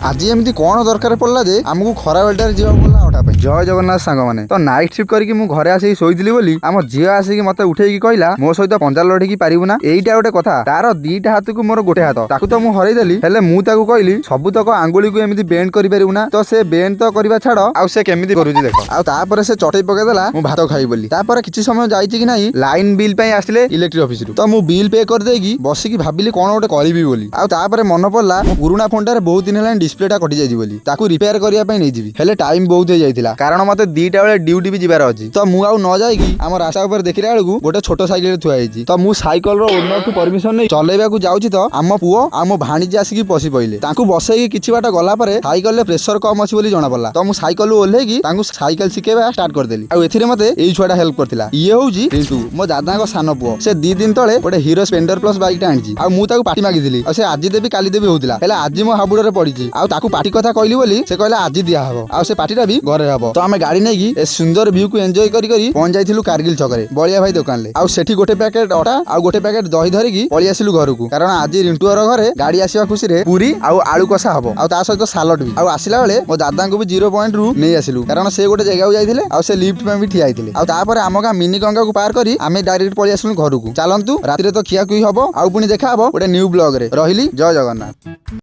आज एमती कौन दरकार पड़ा जे आमको खरा बेलटार जीवा पड़ा अटा जय जगन्नाथ सांग मैंने तो नाइट शिफ्ट करके मु घरे आसिक शोइली बोली आम झील आसिक मत उठेकी कहला मो सहित पंजा लड़ेकी पारिबुना एईटा गोटे कथा तार दीटा हाथ को मोर गोटे हाथ ताकू तो मु हरईदेली हेले मु ताकू कहली सबुतक आंगुली को एमती बेंड करि परिबुना तो से बेंड तो करबा छाड़ आ से केमिति करूची देख आ तापर से चटई पकेदेला मु भात खाई बोली तापर किछि समय जाईची कि नाही लाइन बिल पई आसले इलेक्ट्रिक ऑफिस रु तो मु बिल पे कर देगी बसिकी भाबिली कोन गोटे करिबी बोली आ तापर मन पड़ला मो पुराना फोनटार बहुत दिन हेलान डिस्प्लेटा कटि जाईची बोली ताकू रिपेयर करिया पई नै जिवि हेले टाइम बहुत हो जाईतिला कारण मते 2टा बेले ड्यूटी भी जिबार अछि तो मु आउ न जाईकी हम रास्ता ऊपर देखिला बेलकू गोटे छोटो साइकिल थुआ आईची तो मु साइकिल रो ओनर टू परमिशन नै चलेबा को जाउची तो आम पुओ आम भाणीजी आसिकी पसी पइले ताकू बसैकी किछि बाटा गला परे साइकिल ले प्रेशर कम अछि बोली जणा पड़ला तो मु साइकिल ओल्हेकी ताकू साइकिल सिकेबा स्टार्ट कर देली आ एथिरे मते एई छुआटा हेल्प करथिला ये होउची रिंटू मो दादा को सानो पुओ से 2 दिन तळे गोटे हीरो स्प्लेंडर प्लस बाइक टा आनिची आ मु ताकू पार्टी मागिथिली आ से आजि देबी काली देबी होउतिला हेला आजि मो हाबुडरे पडिची आ ताकू पार्टी कथा कहली बोली से कहला आजि दिया हबो आ से पार्टीटा भी घरे हबो तो आमे गाड़ी नेकी ए सुंदर व्यू को एंजॉय करी करी पहुंच जाइथिलु कारगिल छकरे बलिया भाई दुकान ले आ सेठी गोटे पैकेट अटा आ गोटे पैकेट दही धरिकी पळि आसिलु घरकू कारण आज रिंटूर घरे गाड़ी आसीबा खुशी रे पूरी आ आलू कषा हबो आ ता सहित सालड भी आ आसिला बेले मो दादा को भी 0 पॉइंट रु नै आसिलु कारण से गोटे जगह जाइथिले आ से लिफ्ट में भी ठिया आइथिले आ तापर आम गां मिनी गंगा को पार करी आमे डायरेक्ट पळि आसिलु घरकू चलंतु राति रे तो खिया कुई हबो आ पुनी देखा हबो गोटे न्यू ब्लॉग रे रहिली जय जगन्नाथ।